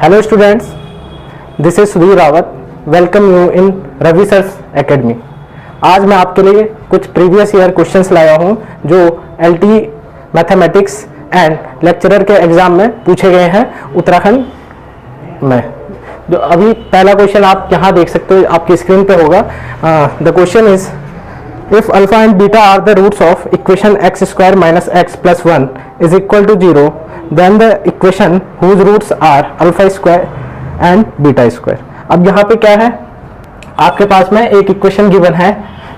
Hello students, this is Sudhir Rawat. Welcome you in Ravi sir's academy. आज मैं आपके लिए कुछ प्रीवियस ईयर क्वेश्चंस लाया हूं जो एलटी मैथमेटिक्स एंड लेक्चरर के एग्जाम में पूछे गए हैं उत्तराखंड में। जो अभी पहला क्वेश्चन आप यहाँ देख सकते हो, आपकी स्क्रीन पे होगा। The question is if alpha and beta are the roots of equation x square minus x plus 1 is equal to 0, then the equation whose roots are alpha square and beta square। अब यहाँ पे क्या है, आपके पास में एक equation given है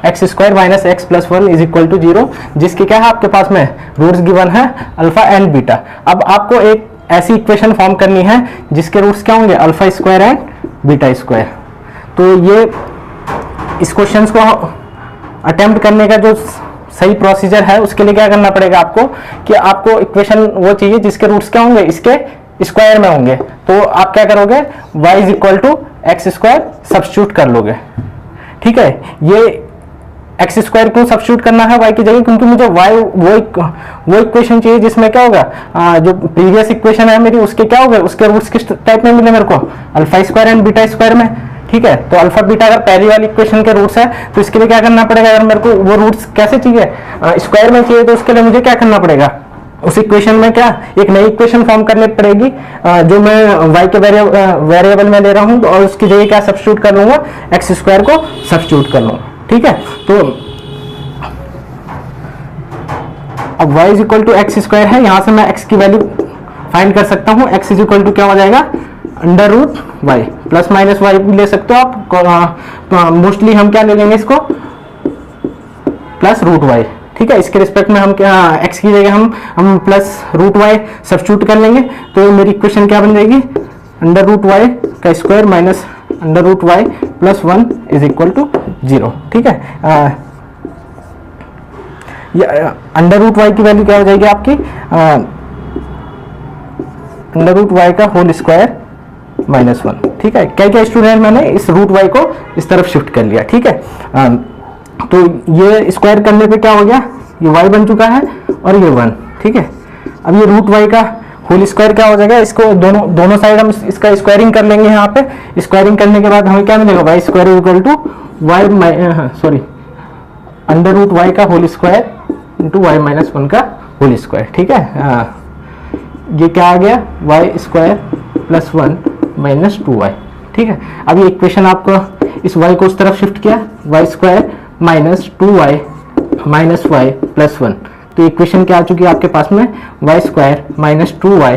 x square minus x plus 1 is equal to 0, जिसकी क्या है आपके पास में रूट्स गिवन है अल्फा एंड बीटा। अब आपको एक ऐसी इक्वेशन फॉर्म करनी है जिसके रूट्स क्या होंगे, alpha square and beta square. तो ये इस क्वेश्चन को अटेम्प्ट करने का जो सही प्रोसीजर है, उसके लिए क्या करना पड़ेगा आपको कि आपको इक्वेशन वो चाहिए जिसके रूट्स क्या होंगे, इसके स्क्वायर में होंगे। तो आप क्या करोगे, y is equal to x square substitute कर लोगे। ठीक है, ये एक्स स्क्वायर क्यों सब्स्टिट्यूट करना है y की जगह, क्योंकि मुझे y वो इक्वेशन चाहिए जिसमें क्या होगा, जो प्रीवियस इक्वेशन है मेरी उसके क्या होगा, उसके रूट्स किस टाइप में मिले मेरे को, alpha square and beta square में। ठीक है, तो अल्फा बीटा अगर पहली वाली इक्वेशन के रूट्स है तो इसके लिए क्या करना पड़ेगा, अगर मेरे को वो रूट्स कैसे चाहिए, स्क्वायर में चाहिए, तो उसके लिए मुझे क्या करना पड़ेगा, उस इक्वेशन में क्या एक नई इक्वेशन फॉर्म करनी पड़ेगी, जो मैं y के वेरिएबल में ले रहा हूं, और उसकी जगह क्या सब्स्टिट्यूट कर लूंगा, एक्स स्क्वायर को सब्स्टिट्यूट कर लूंगा। ठीक है, तो अब y is equal to x square है, यहां से मैं x की वैल्यू फाइंड कर सकता हूं। x इज इक्वल टू क्या हो जाएगा, under root y, plus minus y भी ले सकते हो आप, मोस्टली हम क्या ले लेंगे इसको, प्लस रूट वाई। ठीक है, इसके रिस्पेक्ट में हम क्या x की जगह हम प्लस रूट वाई सब्स्टिट्यूट कर लेंगे, तो मेरी इक्वेशन क्या बन जाएगी, अंडर रूट वाई का square minus under root y plus 1 is equal to 0। ठीक है, अंडर रूट वाई की वैल्यू क्या हो जाएगी आपकी, अंडर रूट वाई का होल स्क्वायर माइनस 1। ठीक है, क्या क्या स्टूडेंट, मैंने इस रूट वाई को इस तरफ शिफ्ट कर लिया। ठीक है, तो ये स्क्वायर करने पे क्या हो गया, ये y बन चुका है और ये 1। ठीक है, अब ये रूट वाई का होल स्क्वायर क्या हो जाएगा, इसको दोनों साइड हम इसका स्क्वायरिंग कर लेंगे। यहाँ पे स्क्वायरिंग करने के बाद हमें क्या मिलेगा, y square equal to y under root y का whole square into y minus 1 का होल स्क्वायर। ठीक है, ये क्या आ गया, Y square plus 1 minus 2y। ठीक है, अब ये इक्वेशन आपको इस y को उस तरफ शिफ्ट किया, y square minus 2y minus y plus 1। तो इक्वेशन क्या आ चुकी है आपके पास में, y square minus 2y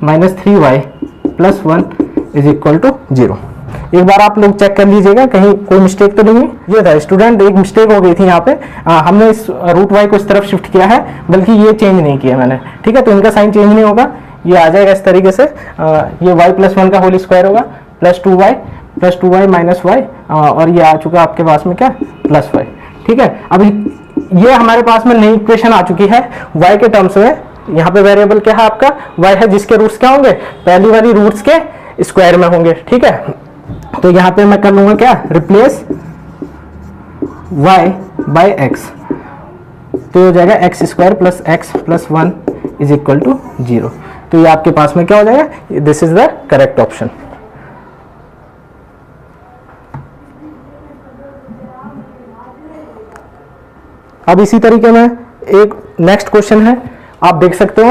minus 3y plus 1 is equal to 0। एक बार आप लोग चेक कर लीजिएगा कहीं कोई मिस्टेक तो नहीं है। ये था स्टूडेंट, एक मिस्टेक हो गई थी यहाँ पे, हमने इस रूट वाई को इस तरफ शिफ्ट किया है, बल्कि ये चेंज नहीं किया मैंने। ठीक है, तो इनका साइन चेंज नहीं होगा, ये आ जाएगा इस तरीके से, ये y प्लस 1 का होल स्क्वायर होगा प्लस 2y माइनस वाई, और ये आ चुका आपके पास में क्या, प्लस y। ठीक है, अभी ये हमारे पास में नई इक्वेशन आ चुकी है y के टर्म्स में। यहाँ पे वेरिएबल क्या है आपका, y है, जिसके रूट्स क्या होंगे, पहली वाली रूट्स के स्क्वायर में होंगे। ठीक है, तो यहाँ पे मैं कर लूंगा क्या, रिप्लेस y बाय x, तो हो जाएगा x square plus x plus 1 is equal to 0। तो ये आपके पास में क्या हो जाएगा, this is the correct option. अब इसी तरीके में एक नेक्स्ट क्वेश्चन है, आप देख सकते हो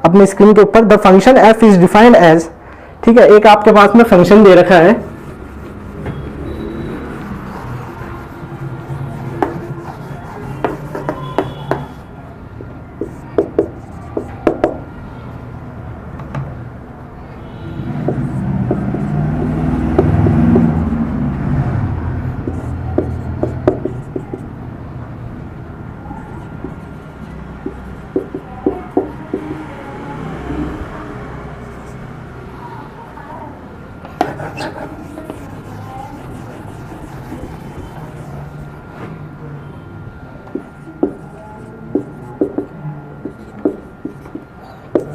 अपने स्क्रीन के ऊपर, the function f is defined as. ठीक है, एक आपके पास में फंक्शन दे रखा है,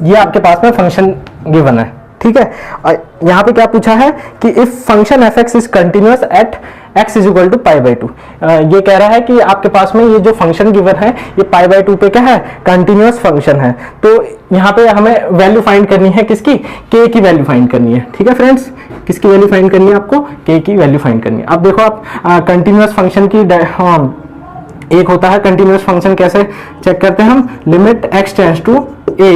ये आपके पास में फंक्शन गिवन है। ठीक है, यहाँ पे क्या पूछा है कि if function f x is continuous at x is equal to pi by two. ये कह रहा है कि आपके पास में ये जो फंक्शन गिवन है ये पाई बाई टू पे क्या है, कंटिन्यूअस फंक्शन है। तो यहाँ पे हमें वैल्यू फाइंड करनी है किसकी, k की वैल्यू फाइंड करनी है। ठीक है फ्रेंड्स, किसकी वैल्यू फाइंड करनी है आपको, k की वैल्यू फाइंड करनी है। अब देखो आप कंटिन्यूअस फंक्शन की एक होता है कंटिन्यूअस फंक्शन, कैसे चेक करते हैं हम, limit x tends to a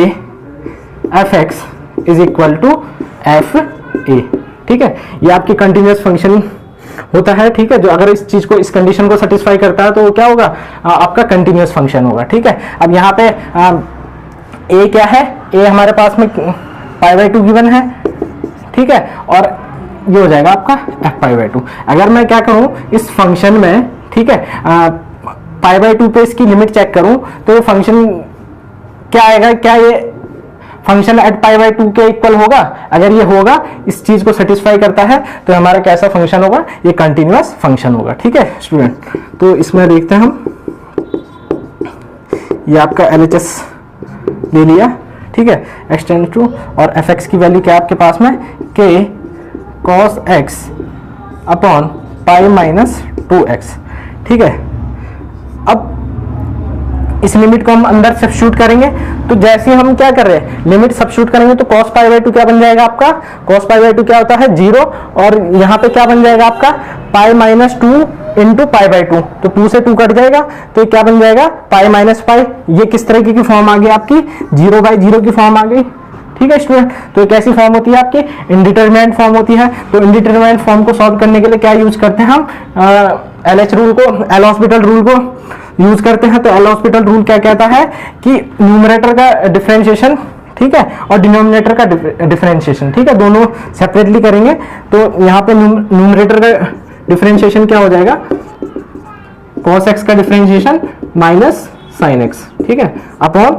f x is equal to f a. ठीक है, ये आपकी कंटिन्यूअस फंक्शन होता है। ठीक है, जो अगर इस चीज को, इस कंडीशन को सेटिस्फाई करता है तो क्या होगा, आपका कंटिन्यूअस फंक्शन होगा। ठीक है, अब यहाँ पे ए क्या है, ए हमारे पास में पाई बाई टू गिवन है। ठीक है, और ये हो जाएगा आपका एफ पाई बाई टू। अगर मैं क्या करूं इस फंक्शन में, ठीक है, पाई बाई टू पे इसकी लिमिट चेक करूं तो ये फंक्शन क्या आएगा, क्या ये function at pi by two के इक्वल होगा। अगर ये होगा, इस चीज को सेटिस्फाई करता है तो हमारा कैसा फंक्शन होगा, ये कंटिन्यूअस फंक्शन होगा। ठीक है स्टूडेंट, तो इसमें देखते हैं हम, ये आपका LHS ले लिया। ठीक है, x टेंड्स टू, और fx की वैल्यू क्या है आपके पास में, k cos x upon pi minus 2x। ठीक है, अब इस लिमिट को हम अंदर सब्स्टिट्यूट करेंगे, तो जैसे हम क्या कर रहे हैं, लिमिट सब्स्टिट्यूट करेंगे तो cos पाई बाई टू क्या बन जाएगा आपका, cos पाई बाई टू क्या होता है 0, और यहाँ पे क्या बन जाएगा आपका pi minus 2 into pi by to, तो 2 से 2 कट जाएगा तो ये क्या बन जाएगा पाई माइनस पाई। ये किस तरीके की फॉर्म आ गई आपकी, 0 बाई 0 की फॉर्म आ गई। ठीक है स्टूडेंट, तो ये कैसी फॉर्म होती है आपकी, इनडिटरमिनेंट फॉर्म होती है। तो इनडिटरमिनेंट फॉर्म को सॉल्व करने के लिए क्या यूज करते हैं हम, LH रूल को, एल हॉस्पिटल रूल को यूज करते हैं। तो एल हॉस्पिटल रूल क्या कहता है कि न्यूमरेटर का डिफरेंशिएशन, ठीक है, और डिनोमिनेटर का डिफरेंशिएशन, ठीक है, दोनों सेपरेटली करेंगे। तो यहाँ पे न्यूमरेटर का डिफरेंशिएशन क्या हो जाएगा, cos x का डिफरेंशिएशन माइनस sin x, ठीक है, अपॉन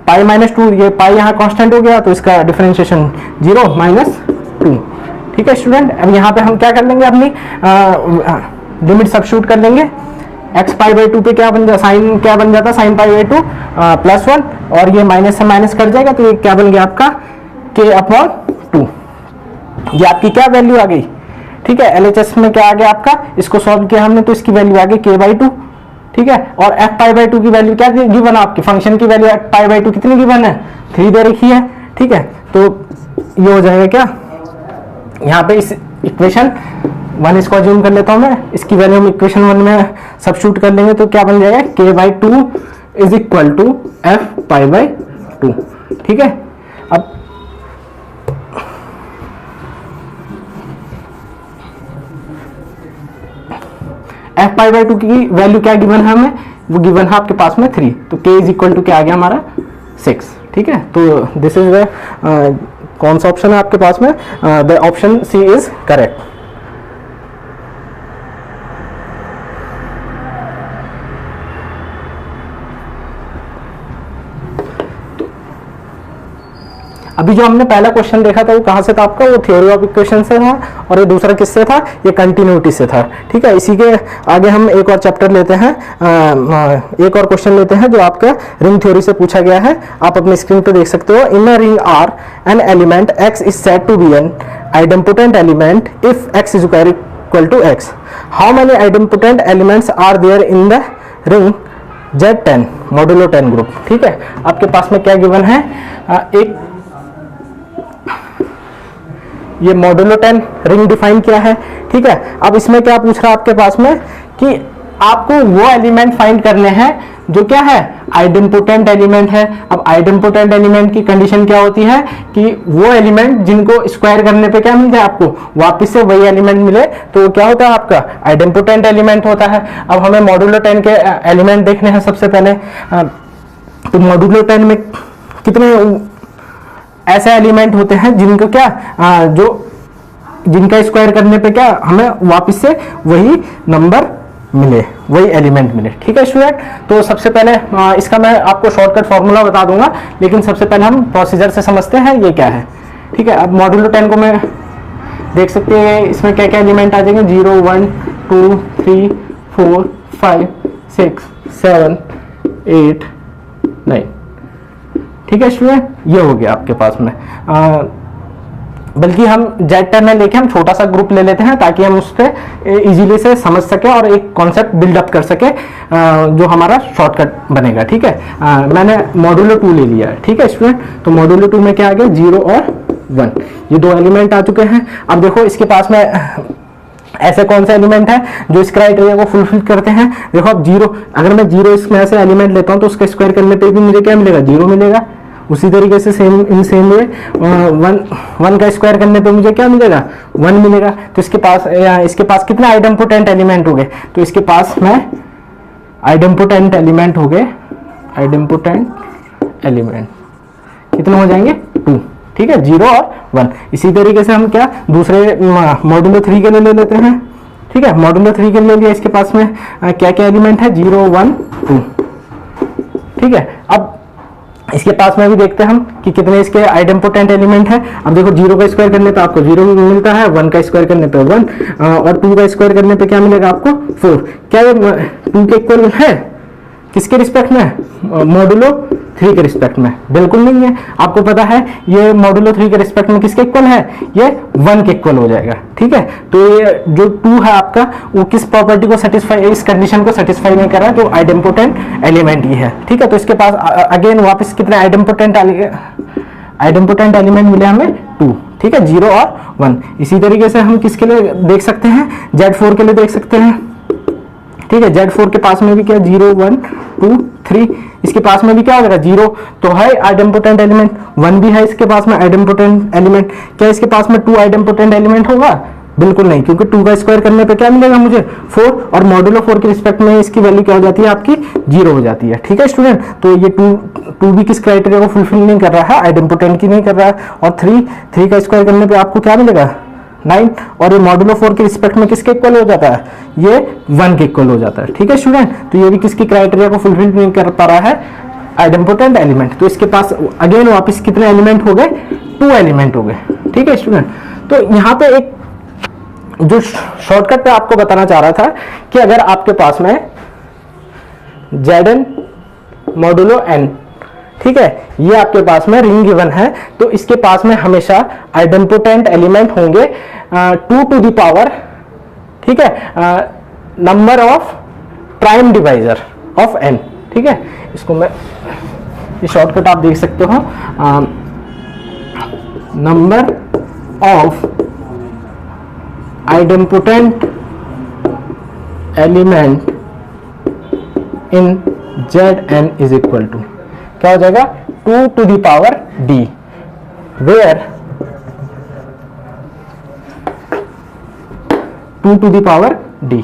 पाई माइनस 2, ये पाई यहाँ कांस्टेंट हो गया तो इसका डिफरेंशिएशन 0 माइनस 2। ठीक है स्टूडेंट, अब यहाँ पे हम क्या कर लेंगे, अपनी लिमिट सब्स्टिट्यूट कर लेंगे। x पाई बाई 2 पे क्या बन जाता, साइन क्या बन जाता, साइन पाई बाई 2 प्लस 1, और ये माइनस से माइनस कट जाएगा तो ये क्या बन गया आपका k अपॉन 2। ये आपकी क्या वैल्यू आ गई, ठीक है, LHS में क्या आ गया आपका, इसको सॉल्व किया हमने तो इसकी वैल्यू आ गई k बाई 2। ठीक है, और f पाई बाई 2 की वैल्यू क्या गिवन है आपकी, फंक्शन की वैल्यू f पाई बाई 2 कितनी गिवन है, 3 दे रखी है। ठीक है, तो ये हो जाएगा क्या, यहाँ पे इस इक्वेशन 1 इसको अज्यूम कर लेता हूं मैं, इसकी वैल्यू हम इक्वेशन 1 में सब्स्टिट्यूट कर लेंगे तो क्या बन जाएगा, k by 2 is equal to f pi by 2। ठीक है, अब f पाई बाई 2 की वैल्यू क्या गिवन है हमें, वो गिवन है आपके पास में 3, तो k इज इक्वल टू क्या आ गया हमारा 6। ठीक है, तो दिस इज द कौन सा ऑप्शन है आपके पास में, the option C is correct. अभी जो हमने पहला क्वेश्चन देखा था वो कहाँ से था आपका, वो थ्योरी ऑफ इक्वेशन से था, और ये दूसरा किससे था, ये कंटिन्यूटी से था। ठीक है, इसी के आगे हम एक और चैप्टर लेते हैं, एक और क्वेश्चन लेते हैं जो आपका रिंग थ्योरी से पूछा गया है। आप अपने स्क्रीन पे देख सकते हो, in a ring R an element x is said to be an idempotent element if x is equal to x। How many idempotent elements are there in the ring Z10 modulo 10 group. ठीक है, आपके पास में क्या given है, एक ये modulo 10 ring define किया है। ठीक है, अब इसमें क्या पूछ रहा है आपके पास में कि आपको वो एलिमेंट फाइंड करने हैं जो क्या है, आइडेम्पोटेंट एलिमेंट है। अब आइडेम्पोटेंट एलिमेंट की कंडीशन क्या होती है कि वो एलिमेंट जिनको स्क्वायर करने पे क्या मिल जाए, आपको वापस से वही एलिमेंट मिले, तो क्या होता है आपका आइडेम्पोटेंट एलिमेंट होता है। अब हमें मॉडुलो 10 के एलिमेंट देखने हैं सबसे पहले। तो मॉडुलो 10 में कितने ऐसे एलिमेंट होते हैं जिनको क्या जो जिनका स्क्वायर करने पे क्या हमें वापस से वही नंबर मिले, वही एलिमेंट मिले। ठीक है स्टूडेंट, तो सबसे पहले इसका मैं आपको शॉर्टकट फॉर्मूला बता दूंगा, लेकिन सबसे पहले हम प्रोसीजर से समझते हैं ये क्या है। ठीक है, अब मॉडुलो 10 को मैं देख सकते हैं, इसमें क्या क्या एलिमेंट आ जाएंगे, 0 1 2 3 4 5 6 7 8 9। ठीक है स्टूडेंट, ये हो गया आपके पास में। बल्कि हम Z10 में लेके हम छोटा सा ग्रुप ले लेते हैं ताकि हम उस पर इजीली से समझ सके और एक कॉन्सेप्ट बिल्डअप कर सके जो हमारा शॉर्टकट बनेगा। ठीक है, मैंने मॉड्यूलो 2 ले लिया है। ठीक है स्टूडेंट, तो मॉड्यूलो 2 में क्या आ गया 0 और 1, ये दो एलिमेंट आ चुके हैं। अब देखो इसके पास में ऐसे कौन से एलिमेंट है जो इस क्राइटेरिया को फुलफिल करते हैं। देखो अब 0, अगर मैं 0 इसमें से एलिमेंट लेता हूं तो उसका स्क्वायर करने पे भी मुझे क्या मिलेगा 0 मिलेगा। उसी तरीके से सेम वे 1 का स्क्वायर करने पे मुझे क्या मिलेगा 1 मिलेगा। तो इसके पास कितने आइडेम्पोटेंट एलिमेंट हो गए, तो इसके पास में आइडेम्पोटेंट एलिमेंट हो गए, आइडेम्पोटेंट एलिमेंट कितने हो जाएंगे 2। ठीक है, 0 और 1। इसी तरीके से हम क्या दूसरे मॉड्यूलो 3 के लिए ले लेते हैं। ठीक है, मॉड्यूलो 3 के लिए लिया, इसके पास में क्या क्या एलिमेंट है 0 1 2। ठीक है, अब इसके पास में भी देखते हैं हम कि कितने इसके आइडेम्पोटेंट एलिमेंट है। अब देखो 0 का स्क्वायर करने पे आपको 0 मिलता है, 1 का स्क्वायर करने पे 1 और 2 का स्क्वायर करने पे क्या मिलेगा आपको 4। क्या ये 2 के इक्वल है किसके रिस्पेक्ट में, मॉड्यूलो 3 के रिस्पेक्ट में? बिल्कुल नहीं है। आपको पता है ये मॉड्यूलो 3 के रिस्पेक्ट में किसके इक्वल है, ये 1 के इक्वल हो जाएगा। ठीक है, तो ये जो 2 है आपका वो किस प्रॉपर्टी को सेटिस्फाई, इस कंडीशन को सेटिस्फाई नहीं कर रहा, तो आइडेम्पोटेंट एलिमेंट ही है। ठीक है, तो इसके पास अगेन वापस कितने आइडेम्पोटेंट एलिमेंट मिले हमें 2। ठीक है, 0 और 1। इसी तरीके से हम किसके लिए देख सकते हैं, Z4 के लिए देख सकते हैं। ठीक है, Z4 के पास में भी क्या 0 1 2 3, इसके पास में भी क्या हो जाएगा 0 तो है आइडेम्पोटेंट एलिमेंट, 1 भी है इसके पास में आइडेम्पोटेंट एलिमेंट। क्या इसके पास में 2 आइडेम्पोटेंट एलिमेंट होगा? बिल्कुल नहीं, क्योंकि 2 का स्क्वायर करने पे क्या मिलेगा मुझे 4 और मॉड्यूलो 4 के रिस्पेक्ट में इसकी वैल्यू क्या हो जाती है आपकी 0 हो जाती है। ठीक है स्टूडेंट, तो ये 2 भी किस क्राइटेरिया को फुलफिल नहीं कर रहा है, आइडेम्पोटेंट की नहीं कर रहा है। और 3 का स्क्वायर करने पे आपको क्या मिलेगा 9 और ये मॉड्यूलो 4 के रिस्पेक्ट में किसके इक्वल हो जाता है, ये 1 के इक्वल हो जाता है। ठीक है स्टूडेंट, तो ये भी किसकी क्राइटेरिया को फुलफिल नहीं कर पा रहा है, आइडेम्पोटेंट एलिमेंट। तो इसके पास अगेन वापस कितने एलिमेंट हो गए 2 एलिमेंट हो गए। ठीक है स्टूडेंट, तो यहाँ पे एक जो शॉर्टकट पे आपको बताना चाह रहा था कि अगर आपके पास में Zn मॉड्यूलो n, ठीक है, ये आपके पास में रिंग गिवन है, तो इसके पास में हमेशा आइडेम्पोटेंट एलिमेंट होंगे 2 टू द पावर, ठीक है, number of prime divisor of n। ठीक है, इसको मैं ये शॉर्टकट आप देख सकते हो, number of idempotent element in Zn is equal to क्या हो जाएगा 2 to the power d, where 2 to the power d,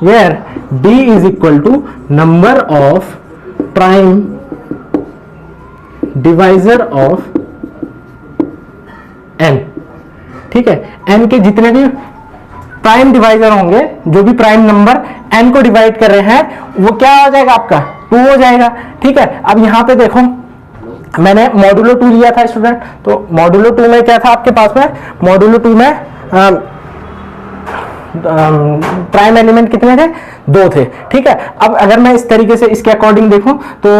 where d is equal to number of prime divisor of n। ठीक है, n के जितने भी प्राइम डिवाइजर होंगे, जो भी प्राइम नंबर n को डिवाइड कर रहे हैं, वो क्या हो जाएगा आपका 2 हो जाएगा। ठीक है, अब यहां पे देखो मैंने मॉड्यूलो 2 लिया था स्टूडेंट, तो मॉड्यूलो 2 में क्या था आपके पास में, मॉड्यूलो 2 में प्राइम एलिमेंट कितने थे 2 थे। ठीक है, अब अगर मैं इस तरीके से इसके अकॉर्डिंग देखूं तो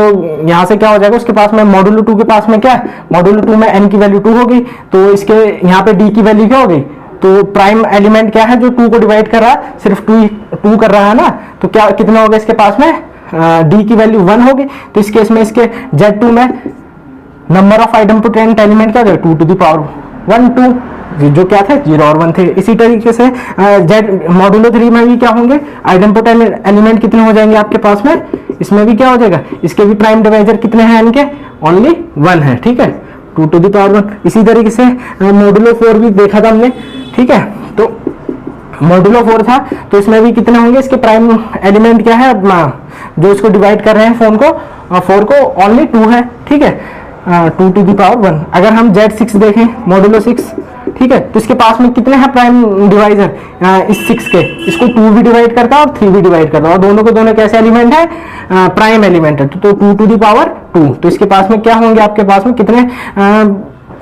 यहां से क्या हो जाएगा, उसके पास में मॉड्यूलो 2 के पास में क्या, मॉड्यूलो 2 में n की वैल्यू 2 होगी, तो इसके यहाँ पे d की वैल्यू क्या हो गई, तो प्राइम एलिमेंट क्या है जो 2 को डिवाइड कर रहा है, सिर्फ 2 कर रहा है ना, तो क्या कितना होगा इसके पास में d की वैल्यू 1 होगी। तो इस केस में इसके Z2 में नंबर ऑफ आइडेम्पोटेंट एलिमेंट क्या थे 2 टू द पावर 1 2, जो क्या थे 0 और 1 थे। इसी तरीके से Z मॉड्यूलो 3 में भी क्या होंगे, आइडेम्पोटेंट एलिमेंट कितने हो जाएंगे आपके पास में, इसमें भी क्या हो जाएगा, इसके भी प्राइम डिवाइजर कितने हैं इनके, ओनली 1 है। ठीक है, 2 टू द पावर 1। इसी तरीके से मॉड्यूलो 4 भी देखा था हमने। ठीक है, तो मॉड्यूलो 4 था, तो इसमें भी कितने होंगे, इसके प्राइम एलिमेंट क्या है जो इसको डिवाइड कर रहे हैं 4 को ओनली 2 है। ठीक है, 2 टू द पावर 1। अगर हम Z6 देखें मॉड्यूलो 6, ठीक है, तो इसके पास में कितने हैं प्राइम डिवाइजर इस 6 के, इसको 2 भी डिवाइड करता है और 3 भी डिवाइड करता है, और दोनों के दोनों कैसे एलिमेंट है, प्राइम एलिमेंट है, तो 2 टू द पावर 2। तो इसके पास में क्या होंगे, आपके पास में कितने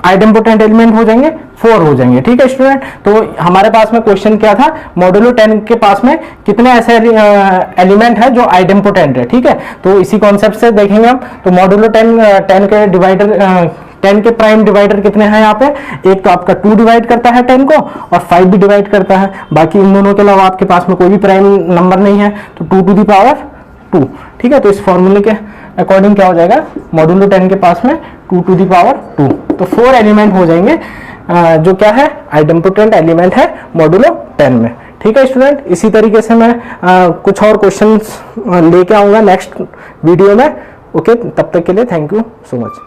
आइडेम्पोटेंट एलिमेंट हो जाएंगे 4 हो जाएंगे। ठीक है स्टूडेंट, तो हमारे पास में क्वेश्चन क्या था, मॉड्यूलो 10 के पास में कितने ऐसे एलिमेंट है जो आइडेम्पोटेंट है। ठीक है, तो इसी कॉन्सेप्ट से देखेंगे हम, तो मॉड्यूलो 10 के डिवाइडर 10 के प्राइम डिवाइडर कितने हैं यहाँ पे, एक तो आपका 2 डिवाइड करता है 10 को और 5 भी डिवाइड करता है, बाकी इन दोनों के अलावा आपके पास में कोई भी प्राइम नंबर नहीं है, तो 2 टू दी पावर 2। ठीक है, तो इस फॉर्मूले के अकॉर्डिंग क्या हो जाएगा, मॉड्यूलो 10 के पास में 2 टू दी पावर 2, तो 4 एलिमेंट हो जाएंगे जो क्या है, आइडेम्पोटेंट एलिमेंट है मॉड्यूलो 10 में। ठीक है स्टूडेंट, इसी तरीके से मैं कुछ और क्वेश्चंस लेके आऊंगा नेक्स्ट वीडियो में। ओके, तब तक के लिए थैंक यू सो मच।